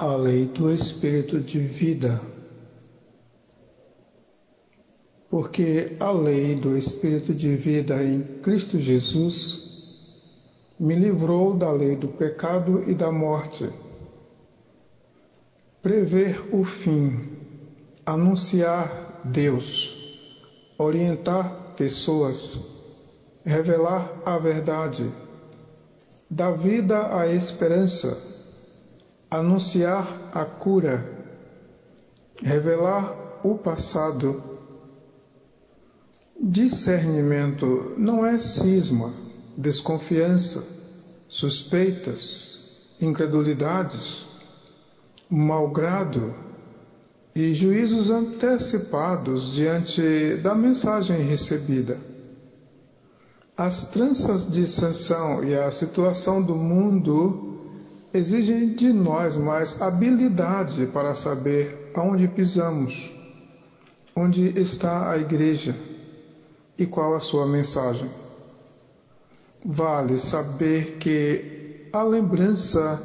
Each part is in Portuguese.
A lei do Espírito de vida. Porque a lei do Espírito de vida em Cristo Jesus me livrou da lei do pecado e da morte. Prever o fim, anunciar Deus, orientar pessoas, revelar a verdade, dar vida à esperança, anunciar a cura, revelar o passado. Discernimento não é cisma, desconfiança, suspeitas, incredulidades, malgrado e juízos antecipados diante da mensagem recebida. As tranças de sanção e a situação do mundo exigem de nós mais habilidade para saber aonde pisamos, onde está a igreja e qual a sua mensagem. Vale saber que a lembrança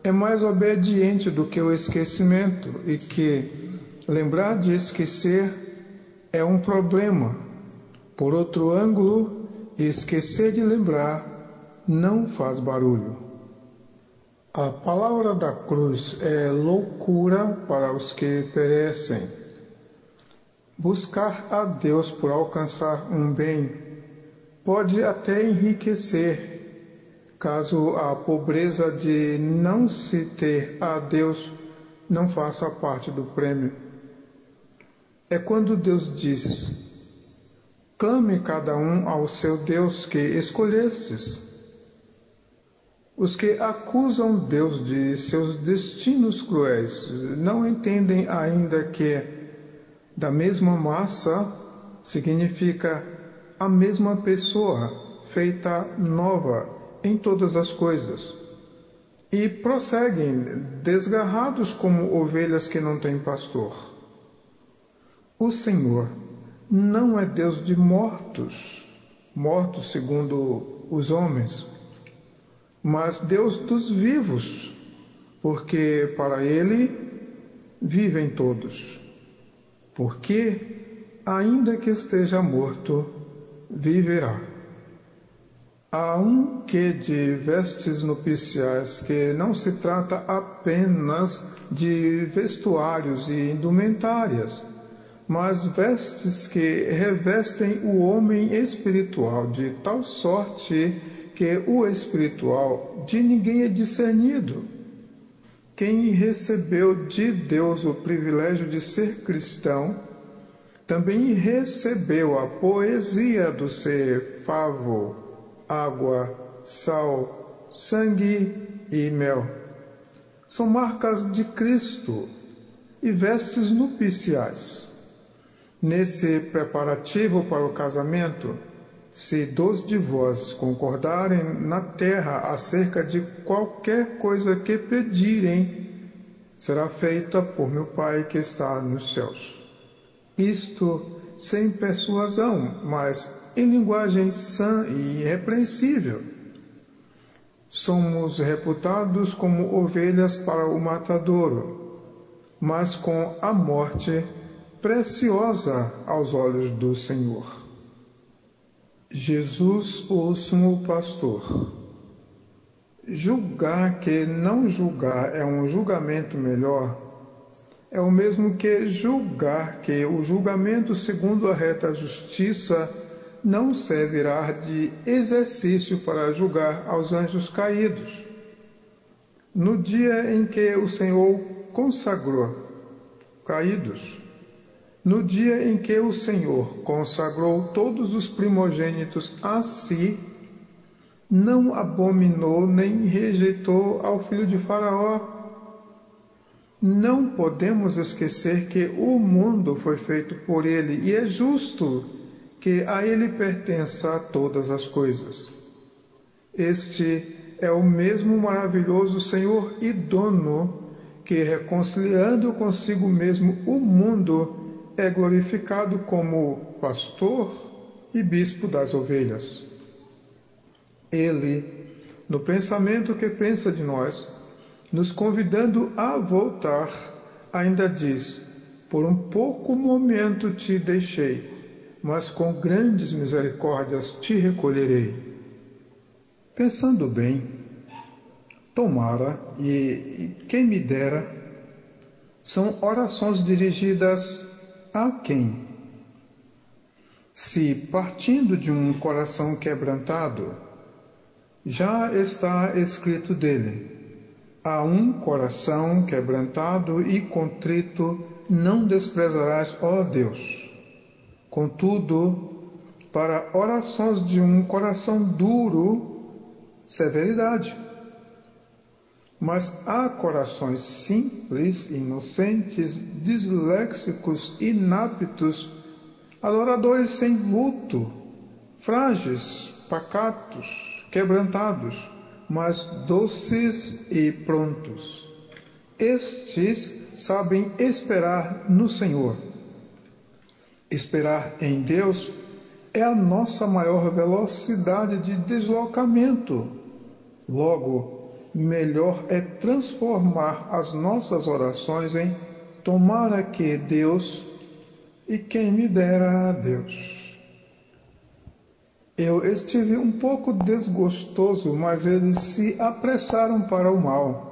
é mais obediente do que o esquecimento e que lembrar de esquecer é um problema. Por outro ângulo, esquecer de lembrar não faz barulho. A palavra da cruz é loucura para os que perecem. Buscar a Deus por alcançar um bem pode até enriquecer, caso a pobreza de não se ter a Deus não faça parte do prêmio. É quando Deus diz: clame cada um ao seu Deus que escolhestes. Os que acusam Deus de seus destinos cruéis não entendem ainda que da mesma massa significa a mesma pessoa feita nova em todas as coisas, e prosseguem desgarrados como ovelhas que não têm pastor. O Senhor não é Deus de mortos segundo os homens, mas Deus dos vivos, porque para Ele vivem todos. Porque, ainda que esteja morto, viverá. Há um quê de vestes nupciais que não se trata apenas de vestuários e indumentárias, mas vestes que revestem o homem espiritual de tal sorte que o espiritual de ninguém é discernido. Quem recebeu de Deus o privilégio de ser cristão, também recebeu a poesia do ser favo, água, sal, sangue e mel. São marcas de Cristo e vestes nupciais. Nesse preparativo para o casamento, se 2 de vós concordarem na terra acerca de qualquer coisa que pedirem, será feita por meu Pai que está nos céus. Isto sem persuasão, mas em linguagem sã e irrepreensível. Somos reputados como ovelhas para o matadouro, mas com a morte preciosa aos olhos do Senhor. Jesus, o sumo pastor. Julgar que não julgar é um julgamento melhor é o mesmo que julgar que o julgamento segundo a reta justiça não servirá de exercício para julgar aos anjos caídos. No dia em que o Senhor consagrou todos os primogênitos a si, não abominou nem rejeitou ao filho de Faraó. Não podemos esquecer que o mundo foi feito por ele e é justo que a ele pertença todas as coisas. Este é o mesmo maravilhoso Senhor e dono que, reconciliando consigo mesmo o mundo, é glorificado como pastor e bispo das ovelhas. Ele, no pensamento que pensa de nós, nos convidando a voltar, ainda diz: por um pouco momento te deixei, mas com grandes misericórdias te recolherei. Pensando bem, tomara e quem me dera, são orações dirigidas a quem? Se partindo de um coração quebrantado, já está escrito dele: a um coração quebrantado e contrito não desprezarás, ó Deus. Contudo, para orações de um coração duro, severidade. Mas há corações simples, inocentes, disléxicos, inaptos, adoradores sem vulto, frágeis, pacatos, quebrantados, mas doces e prontos. Estes sabem esperar no Senhor. Esperar em Deus é a nossa maior velocidade de deslocamento. Logo, melhor é transformar as nossas orações em tomara que Deus e quem me dera a Deus. Eu estive um pouco desgostoso, mas eles se apressaram para o mal.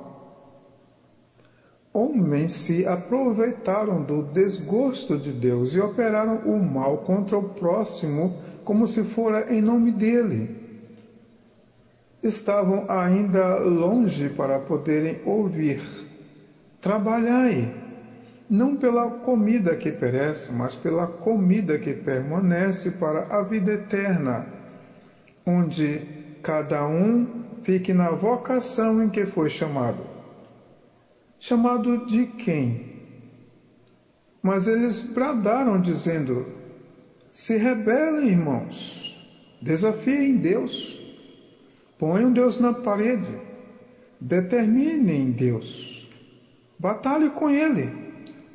Homens se aproveitaram do desgosto de Deus e operaram o mal contra o próximo como se fora em nome dele. Estavam ainda longe para poderem ouvir: trabalhai, não pela comida que perece, mas pela comida que permanece para a vida eterna, onde cada um fique na vocação em que foi chamado. Chamado de quem? Mas eles bradaram, dizendo: se rebelem, irmãos, desafiem Deus, ponham Deus na parede, determinem Deus, batalhe com Ele,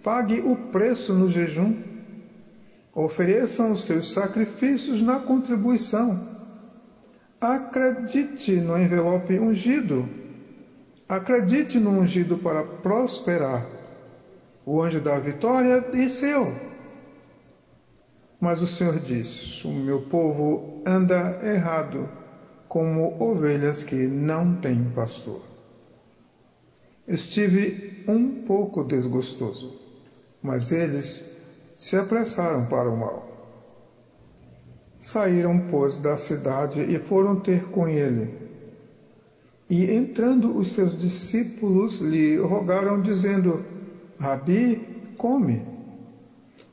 pague o preço no jejum, ofereçam os seus sacrifícios na contribuição, acredite no envelope ungido, acredite no ungido para prosperar. O anjo da vitória desceu. Mas o Senhor diz: o meu povo anda errado, como ovelhas que não têm pastor. Estive um pouco desgostoso, mas eles se apressaram para o mal. Saíram, pois, da cidade e foram ter com ele. E entrando os seus discípulos lhe rogaram, dizendo: Rabi, come.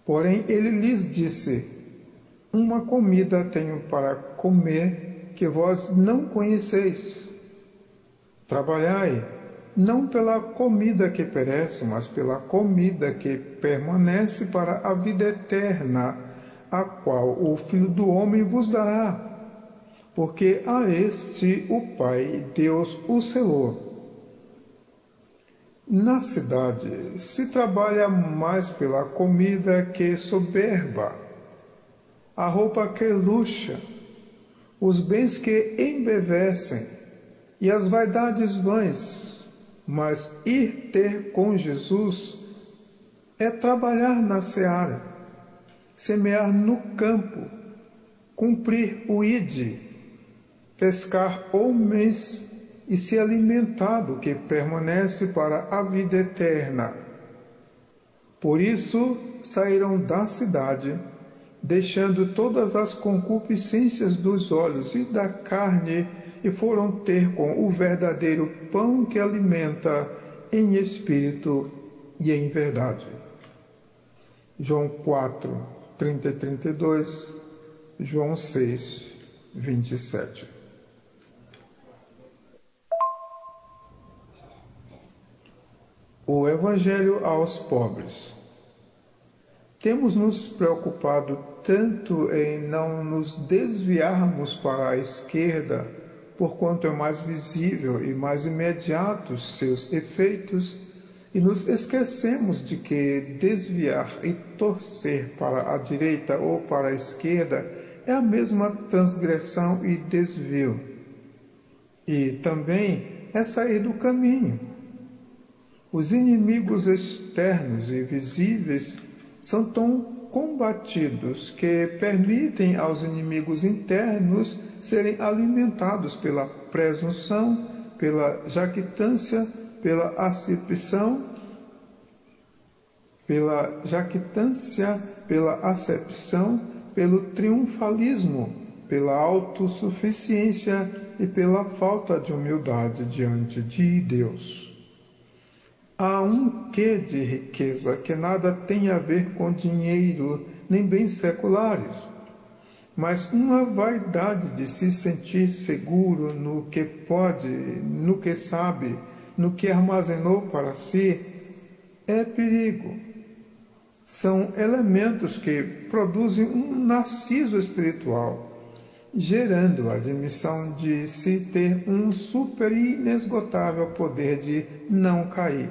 Porém ele lhes disse: uma comida tenho para comer que vós não conheceis. Trabalhai, não pela comida que perece, mas pela comida que permanece para a vida eterna, a qual o Filho do Homem vos dará. Porque a este o Pai, Deus, o selou. Na cidade se trabalha mais pela comida que soberba, a roupa que luxa, os bens que embevecem e as vaidades vãs, mas ir ter com Jesus é trabalhar na seara, semear no campo, cumprir o ide, pescar homens e se alimentar do que permanece para a vida eterna. Por isso saíram da cidade, deixando todas as concupiscências dos olhos e da carne, e foram ter com o verdadeiro pão que alimenta em espírito e em verdade. João 4, 30 e 32, João 6, 27. O Evangelho aos pobres. Temos nos preocupado tanto em não nos desviarmos para a esquerda, porquanto é mais visível e mais imediatos seus efeitos, e nos esquecemos de que desviar e torcer para a direita ou para a esquerda é a mesma transgressão e desvio. E também é sair do caminho. Os inimigos externos e visíveis são tão combatidos que permitem aos inimigos internos serem alimentados pela presunção, pela jactância, pela acepção, pelo triunfalismo, pela autossuficiência e pela falta de humildade diante de Deus. Há um quê de riqueza que nada tem a ver com dinheiro nem bens seculares, mas uma vaidade de se sentir seguro no que pode, no que sabe, no que armazenou para si, é perigo. São elementos que produzem um narciso espiritual, gerando a admissão de se ter um super e inesgotável poder de não cair.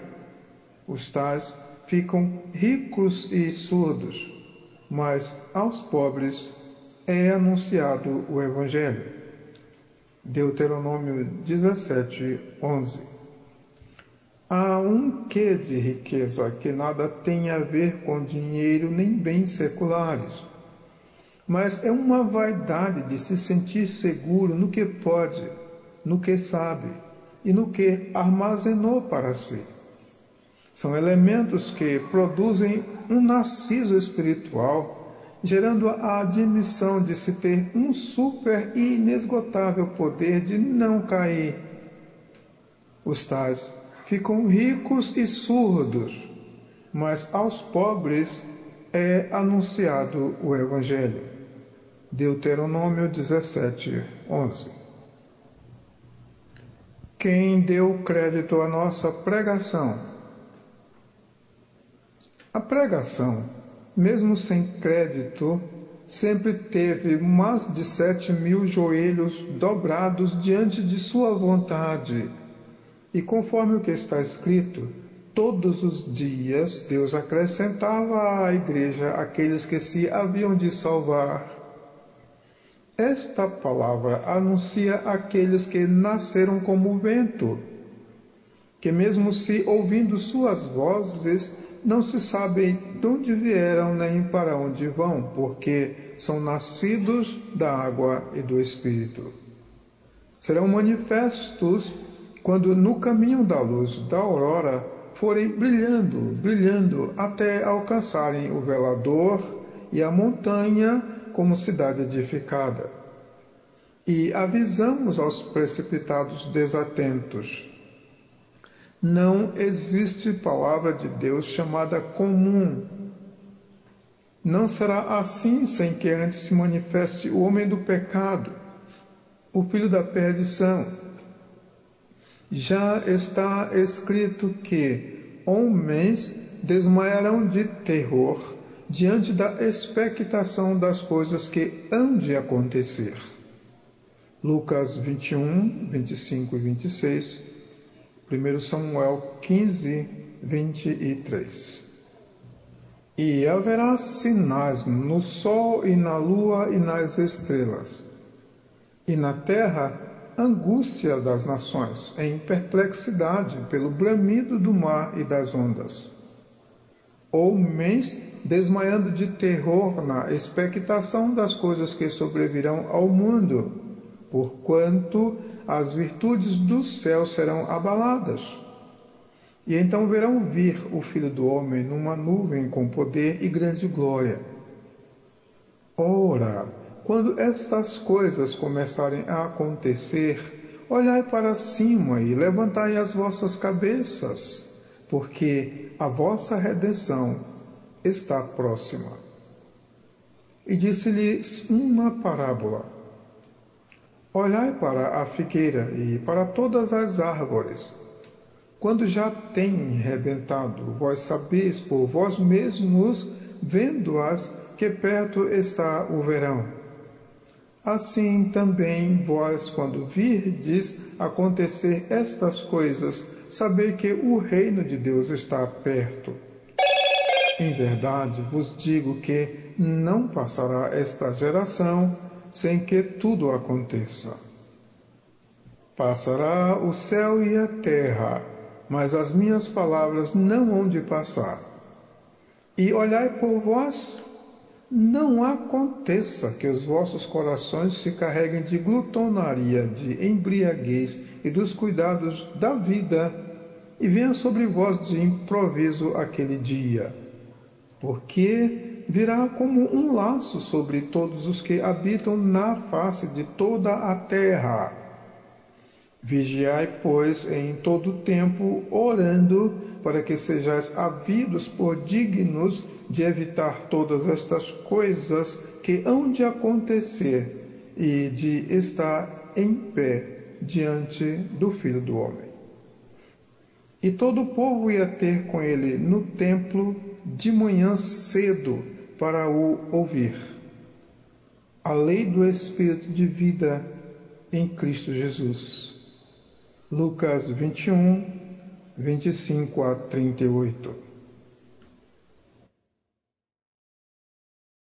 Os tais ficam ricos e surdos, mas aos pobres é anunciado o Evangelho. Deuteronômio 17:11. Há um quê de riqueza que nada tem a ver com dinheiro nem bens seculares, mas é uma vaidade de se sentir seguro no que pode, no que sabe e no que armazenou para si. São elementos que produzem um narciso espiritual, gerando a admissão de se ter um super e inesgotável poder de não cair. Os tais ficam ricos e surdos, mas aos pobres é anunciado o Evangelho. Deuteronômio 17:11. Quem deu crédito à nossa pregação? A pregação, mesmo sem crédito, sempre teve mais de 7.000 joelhos dobrados diante de sua vontade. E conforme o que está escrito, todos os dias Deus acrescentava à igreja aqueles que se haviam de salvar. Esta palavra anuncia aqueles que nasceram como o vento, que mesmo se ouvindo suas vozes, não se sabem de onde vieram nem para onde vão, porque são nascidos da água e do Espírito. Serão manifestos quando no caminho da luz da aurora forem brilhando até alcançarem o velador e a montanha como cidade edificada. E avisamos aos precipitados desatentos: não existe palavra de Deus chamada comum. Não será assim sem que antes se manifeste o homem do pecado, o filho da perdição. Já está escrito que homens desmaiarão de terror diante da expectação das coisas que hão de acontecer. Lucas 21, 25 e 26, 1 Samuel 15, 23. E haverá sinais no sol e na lua e nas estrelas, e na terra angústia das nações, em perplexidade pelo bramido do mar e das ondas. Homens desmaiando de terror na expectação das coisas que sobrevirão ao mundo, porquanto as virtudes do céu serão abaladas. E então verão vir o Filho do Homem numa nuvem com poder e grande glória. Ora, quando estas coisas começarem a acontecer, olhai para cima e levantai as vossas cabeças, porque a vossa redenção está próxima. E disse-lhes uma parábola: olhai para a figueira e para todas as árvores. Quando já têm rebentado, vós sabeis por vós mesmos, vendo-as, que perto está o verão. Assim também vós, quando virdes acontecer estas coisas, sabei que o reino de Deus está perto. Em verdade vos digo que não passará esta geração sem que tudo aconteça. Passará o céu e a terra, mas as minhas palavras não hão de passar. E olhai por vós, não aconteça que os vossos corações se carreguem de glutonaria, de embriaguez e dos cuidados da vida, e venha sobre vós de improviso aquele dia, porque virá como um laço sobre todos os que habitam na face de toda a terra. Vigiai, pois, em todo o tempo, orando, para que sejais havidos por dignos de evitar todas estas coisas que hão de acontecer e de estar em pé diante do Filho do Homem. E todo o povo ia ter com ele no templo de manhã cedo para o ouvir. A lei do Espírito de vida em Cristo Jesus. Lucas 21, 25 a 38.